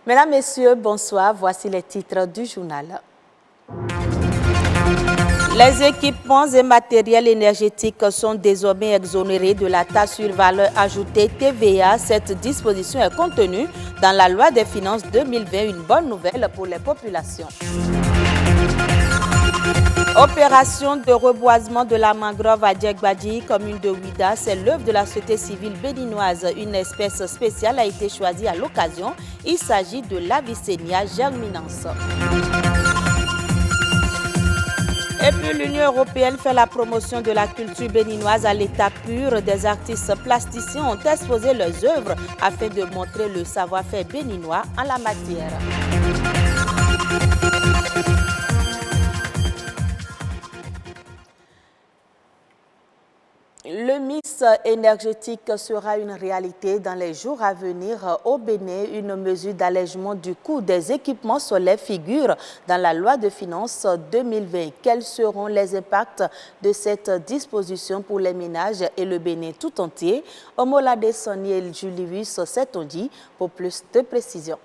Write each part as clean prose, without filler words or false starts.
Mesdames, Messieurs, bonsoir. Voici les titres du journal. Les équipements et matériels énergétiques sont désormais exonérés de la taxe sur valeur ajoutée TVA. Cette disposition est contenue dans la loi des finances 2020, une bonne nouvelle pour les populations. Opération de reboisement de la mangrove à Djegbadji, commune de Ouida, c'est l'œuvre de la société civile béninoise. Une espèce spéciale a été choisie à l'occasion. Il s'agit de l'Avicennia germinans. Et puis l'Union européenne fait la promotion de la culture béninoise à l'état pur. Des artistes plasticiens ont exposé leurs œuvres afin de montrer le savoir-faire béninois en la matière. Le mix énergétique sera une réalité dans les jours à venir au Bénin. Une mesure d'allègement du coût des équipements solaires figure dans la loi de finances 2020. Quels seront les impacts de cette disposition pour les ménages et le Bénin tout entier? Omolade Sonny et Julius s'est-on dit pour plus de précisions.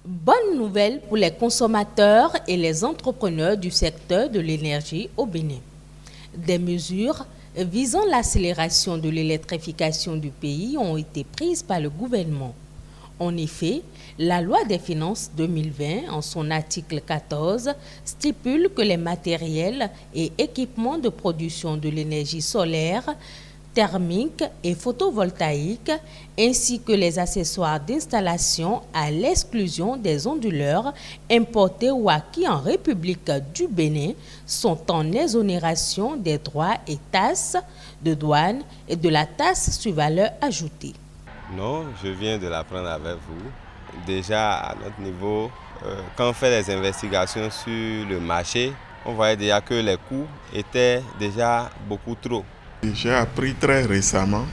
Bonne nouvelle pour les consommateurs et les entrepreneurs du secteur de l'énergie au Bénin. Des mesures visant l'accélération de l'électrification du pays ont été prises par le gouvernement. En effet, la loi des finances 2020, en son article 14, stipule que les matériels et équipements de production de l'énergie solaire, thermique et photovoltaïque, ainsi que les accessoires d'installation à l'exclusion des onduleurs importés ou acquis en République du Bénin sont en exonération des droits et taxes de douane et de la taxe sur valeur ajoutée. Non, je viens de l'apprendre avec vous. Déjà à notre niveau, quand on fait les investigations sur le marché, on voyait déjà que les coûts étaient déjà beaucoup trop. J'ai appris très récemment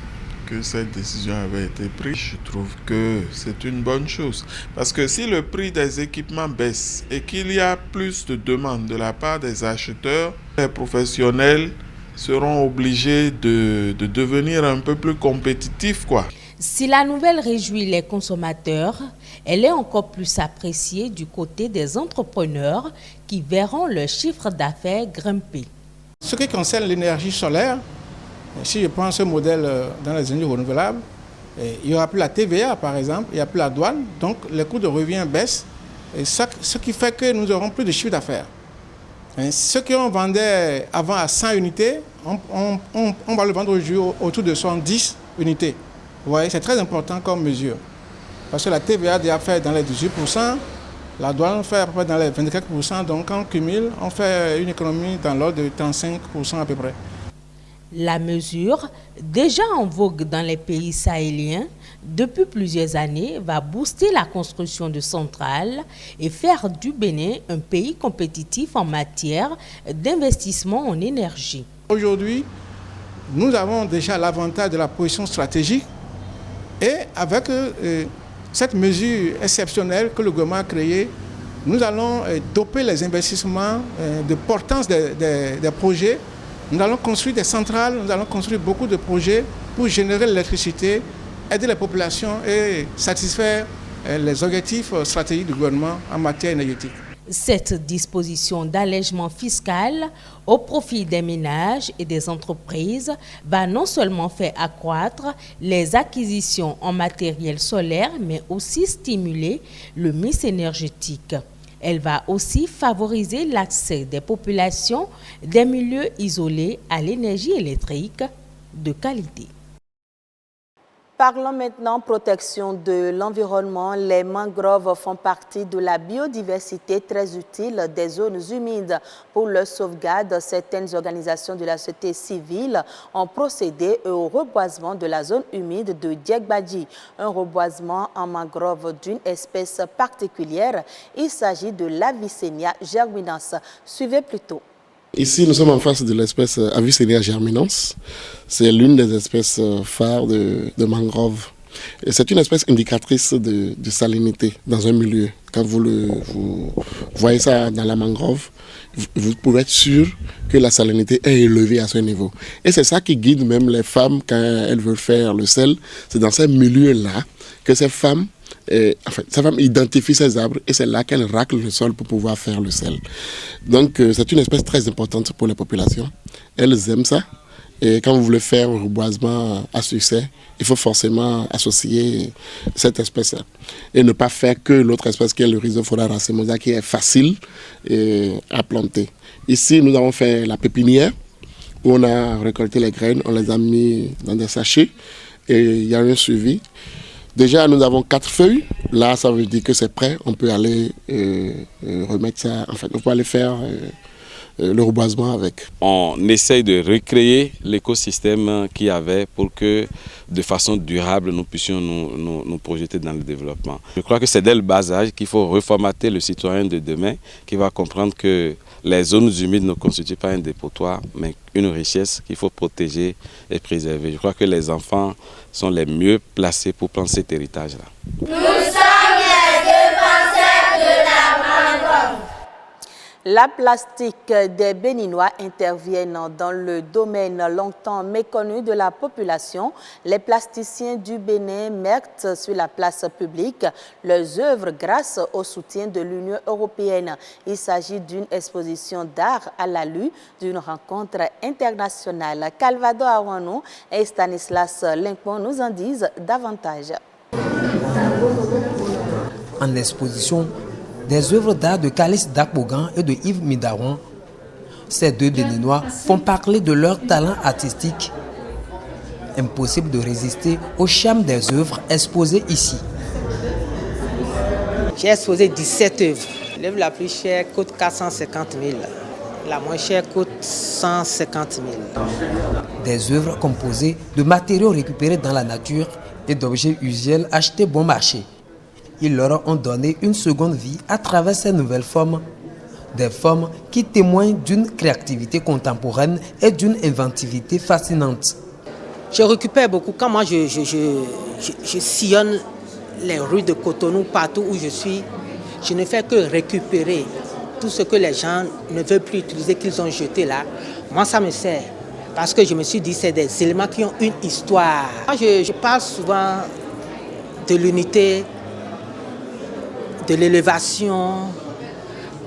que cette décision avait été prise. Je trouve que c'est une bonne chose. Parce que si le prix des équipements baisse et qu'il y a plus de demandes de la part des acheteurs, les professionnels seront obligés de devenir un peu plus compétitifs, quoi. Si la nouvelle réjouit les consommateurs, elle est encore plus appréciée du côté des entrepreneurs qui verront leur chiffre d'affaires grimper. Ce qui concerne l'énergie solaire, si je prends ce modèle dans les énergies renouvelables, il n'y aura plus la TVA par exemple, il n'y a plus la douane, donc les coûts de revient baissent, et ce qui fait que nous aurons plus de chiffre d'affaires. Ce qu'on vendait avant à 100 unités, on va le vendre aujourd'hui autour de 110 unités. Vous voyez, c'est très important comme mesure, parce que la TVA déjà fait dans les 18%, la douane fait à peu près dans les 24%, donc en cumul, on fait une économie dans l'ordre de 35% à peu près. La mesure, déjà en vogue dans les pays sahéliens depuis plusieurs années, va booster la construction de centrales et faire du Bénin un pays compétitif en matière d'investissement en énergie. Aujourd'hui, nous avons déjà l'avantage de la position stratégique et avec cette mesure exceptionnelle que le gouvernement a créée, nous allons doper les investissements de portance des projets. Nous allons construire des centrales, nous allons construire beaucoup de projets pour générer l'électricité, aider les populations et satisfaire les objectifs stratégiques du gouvernement en matière énergétique. Cette disposition d'allègement fiscal au profit des ménages et des entreprises va non seulement faire accroître les acquisitions en matériel solaire, mais aussi stimuler le mix énergétique. Elle va aussi favoriser l'accès des populations des milieux isolés à l'énergie électrique de qualité. Parlons maintenant protection de l'environnement. Les mangroves font partie de la biodiversité très utile des zones humides. Pour leur sauvegarde, certaines organisations de la société civile ont procédé au reboisement de la zone humide de Djegbadji. Un reboisement en mangrove d'une espèce particulière. Il s'agit de l'Avicennia germinans. Suivez plutôt. Ici, nous sommes en face de l'espèce Avicennia germinans. C'est l'une des espèces phares de mangrove. Et c'est une espèce indicatrice de salinité dans un milieu. Quand vous voyez ça dans la mangrove, vous pouvez être sûr que la salinité est élevée à ce niveau. Et c'est ça qui guide même les femmes quand elles veulent faire le sel. C'est dans ces milieux-là que ces femmes sa femme identifie ces arbres et c'est là qu'elle racle le sol pour pouvoir faire le sel. Donc c'est une espèce très importante pour les populations. Elles aiment ça. Et quand vous voulez faire un reboisement à succès, il faut forcément associer cette espèce-là. Et ne pas faire que l'autre espèce qui est le Rhizophora racemosa qui est facile à planter. Ici, nous avons fait la pépinière où on a récolté les graines, on les a mis dans des sachets et il y a un suivi. Déjà, nous avons 4 feuilles. Là, ça veut dire que c'est prêt. On peut aller remettre ça. En fait, on peut aller faire le reboisement avec. On essaye de recréer l'écosystème qu'il y avait pour que, de façon durable, nous puissions nous projeter dans le développement. Je crois que c'est dès le bas âge qu'il faut reformater le citoyen de demain, qui va comprendre que les zones humides ne constituent pas un dépotoir, mais une richesse qu'il faut protéger et préserver. Je crois que les enfants sont les mieux placés pour prendre cet héritage-là. Nous sommes les défenseurs de la mangrove. La plastique des Béninois interviennent dans le domaine longtemps méconnu de la population. Les plasticiens du Bénin mettent sur la place publique leurs œuvres grâce au soutien de l'Union européenne. Il s'agit d'une exposition d'art à l'alu d'une rencontre internationale. Calvado Awanou et Stanislas Limpon nous en disent davantage. En exposition, des œuvres d'art de Kalis Dakbogan et de Yves Midaron, ces deux Béninois font parler de leur talent artistique. Impossible de résister au charme des œuvres exposées ici. J'ai exposé 17 œuvres. L'œuvre la plus chère coûte 450 000. La moins chère coûte 150 000. Des œuvres composées de matériaux récupérés dans la nature et d'objets usuels achetés bon marché. Ils leur ont donné une seconde vie à travers ces nouvelles formes. Des formes qui témoignent d'une créativité contemporaine et d'une inventivité fascinante. Je récupère beaucoup. Quand moi je sillonne les rues de Cotonou, partout où je suis, je ne fais que récupérer tout ce que les gens ne veulent plus utiliser, qu'ils ont jeté là. Moi, ça me sert. Parce que je me suis dit, c'est des éléments qui ont une histoire. Moi, je parle souvent de l'unité, de l'élévation,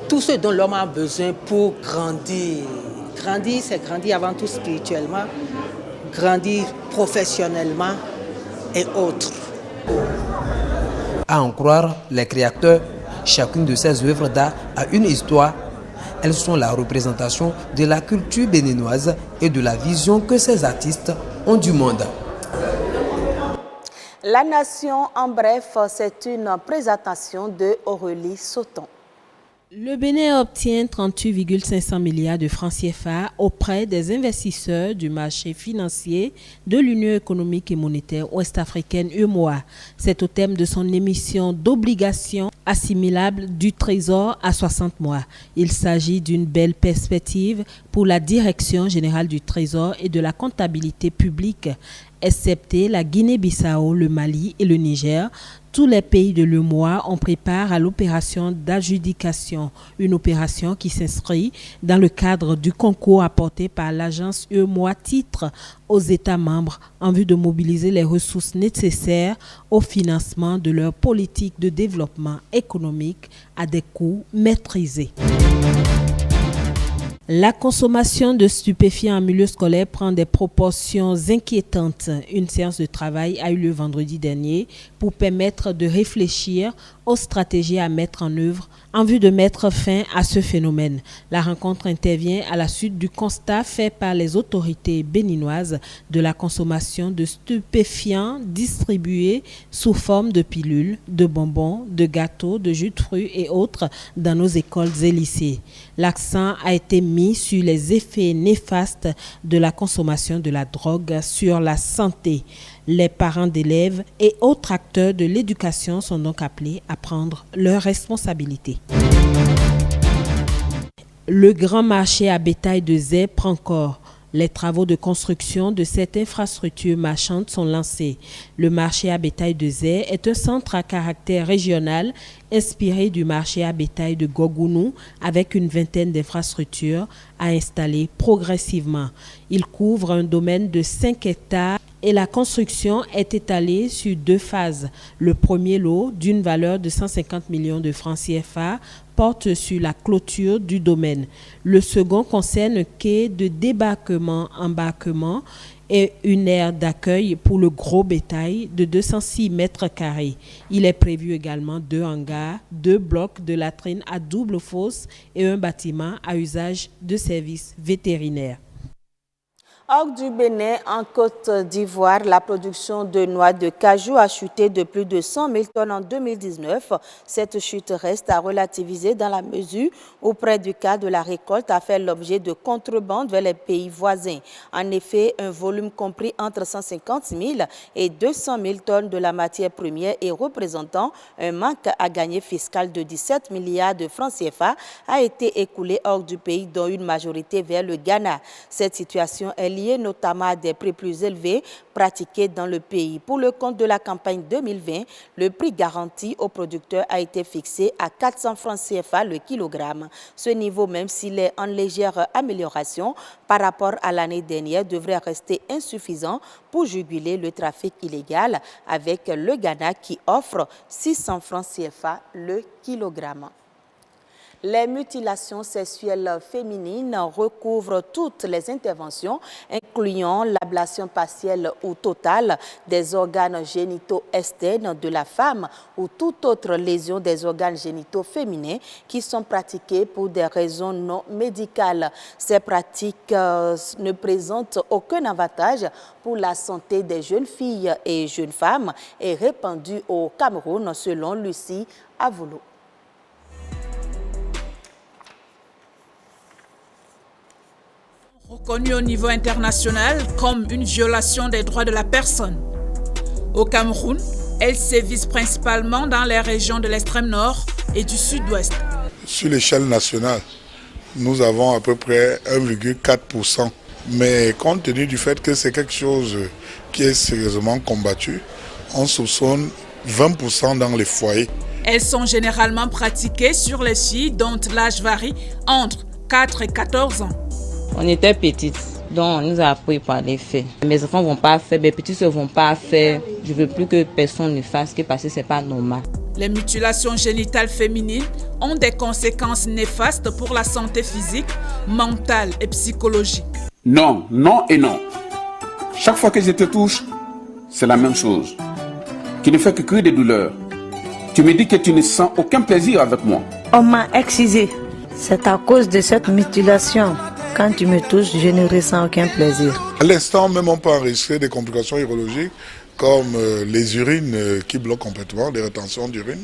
tout ce dont l'homme a besoin pour grandir. Grandir, c'est grandir avant tout spirituellement, grandir professionnellement et autres. À en croire les créateurs, chacune de ces œuvres d'art a une histoire. Elles sont la représentation de la culture béninoise et de la vision que ces artistes ont du monde. La Nation, en bref, c'est une présentation de Aurélie Sauton. Le Bénin obtient 38,500 milliards de francs CFA auprès des investisseurs du marché financier de l'Union économique et monétaire ouest-africaine UEMOA. C'est au thème de son émission d'obligations assimilables du Trésor à 60 mois. Il s'agit d'une belle perspective pour la Direction générale du Trésor et de la comptabilité publique. Excepté la Guinée-Bissau, le Mali et le Niger, tous les pays de l'UEMOA ont préparé à l'opération d'adjudication, une opération qui s'inscrit dans le cadre du concours apporté par l'agence UEMOA Titres aux États membres en vue de mobiliser les ressources nécessaires au financement de leur politique de développement économique à des coûts maîtrisés. La consommation de stupéfiants en milieu scolaire prend des proportions inquiétantes. Une séance de travail a eu lieu vendredi dernier pour permettre de réfléchir aux stratégies à mettre en œuvre en vue de mettre fin à ce phénomène. La rencontre intervient à la suite du constat fait par les autorités béninoises de la consommation de stupéfiants distribués sous forme de pilules, de bonbons, de gâteaux, de jus de fruits et autres dans nos écoles et lycées. L'accent a été mis sur les effets néfastes de la consommation de la drogue sur la santé. Les parents d'élèves et autres acteurs de l'éducation sont donc appelés à prendre leurs responsabilités. Le grand marché à bétail de Zé prend corps. Les travaux de construction de cette infrastructure marchande sont lancés. Le marché à bétail de Zé est un centre à caractère régional inspiré du marché à bétail de Gogounou avec une vingtaine d'infrastructures à installer progressivement. Il couvre un domaine de 5 hectares et la construction est étalée sur 2 phases. Le premier lot, d'une valeur de 150 millions de francs CFA, porte sur la clôture du domaine. Le second concerne un quai de débarquement-embarquement et une aire d'accueil pour le gros bétail de 206 mètres carrés. Il est prévu également 2 hangars, 2 blocs de latrines à double fosse et un bâtiment à usage de services vétérinaires. Hors du Bénin, en Côte d'Ivoire, la production de noix de cajou a chuté de plus de 100 000 tonnes en 2019. Cette chute reste à relativiser dans la mesure où près du quart de la récolte a fait l'objet de contrebande vers les pays voisins. En effet, un volume compris entre 150 000 et 200 000 tonnes de la matière première et représentant un manque à gagner fiscal de 17 milliards de francs CFA a été écoulé hors du pays, dont une majorité vers le Ghana. Cette situation est liée notamment à des prix plus élevés pratiqués dans le pays. Pour le compte de la campagne 2020, le prix garanti aux producteurs a été fixé à 400 francs CFA le kilogramme. Ce niveau, même s'il est en légère amélioration par rapport à l'année dernière, devrait rester insuffisant pour juguler le trafic illégal avec le Ghana qui offre 600 francs CFA le kilogramme. Les mutilations sexuelles féminines recouvrent toutes les interventions, incluant l'ablation partielle ou totale des organes génitaux externes de la femme ou toute autre lésion des organes génitaux féminins qui sont pratiquées pour des raisons non médicales. Ces pratiques ne présentent aucun avantage pour la santé des jeunes filles et jeunes femmes et répandues au Cameroun, selon Lucie Avoulou. Reconnu au niveau international comme une violation des droits de la personne. Au Cameroun, elles sévissent principalement dans les régions de l'extrême nord et du sud-ouest. Sur l'échelle nationale, nous avons à peu près 1,4%. Mais compte tenu du fait que c'est quelque chose qui est sérieusement combattu, on soupçonne 20% dans les foyers. Elles sont généralement pratiquées sur les filles dont l'âge varie entre 4 et 14 ans. On était petites, donc on nous a appris par les faits. Mes enfants ne vont pas faire, mes petits ne vont pas faire. Je ne veux plus que personne ne fasse, parce que ce n'est pas normal. Les mutilations génitales féminines ont des conséquences néfastes pour la santé physique, mentale et psychologique. Non, non et non. Chaque fois que je te touche, c'est la même chose. Tu ne fais que crier des douleurs. Tu me dis que tu ne sens aucun plaisir avec moi. On m'a excisé. C'est à cause de cette mutilation. Quand tu me touches, je ne ressens aucun plaisir. À l'instant, même on peut enregistrer des complications urologiques comme les urines qui bloquent complètement, les rétentions d'urine,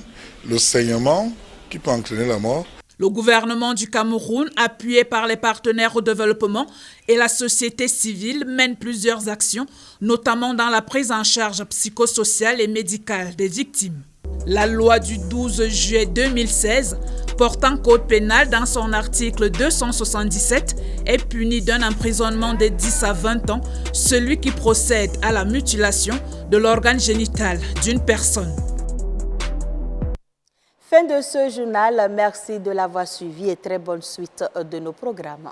le saignement qui peut entraîner la mort. Le gouvernement du Cameroun, appuyé par les partenaires au développement et la société civile, mène plusieurs actions, notamment dans la prise en charge psychosociale et médicale des victimes. La loi du 12 juillet 2016 portant code pénal dans son article 277 est puni d'un emprisonnement de 10 à 20 ans celui qui procède à la mutilation de l'organe génital d'une personne. Fin de ce journal, merci de l'avoir suivi et très bonne suite de nos programmes.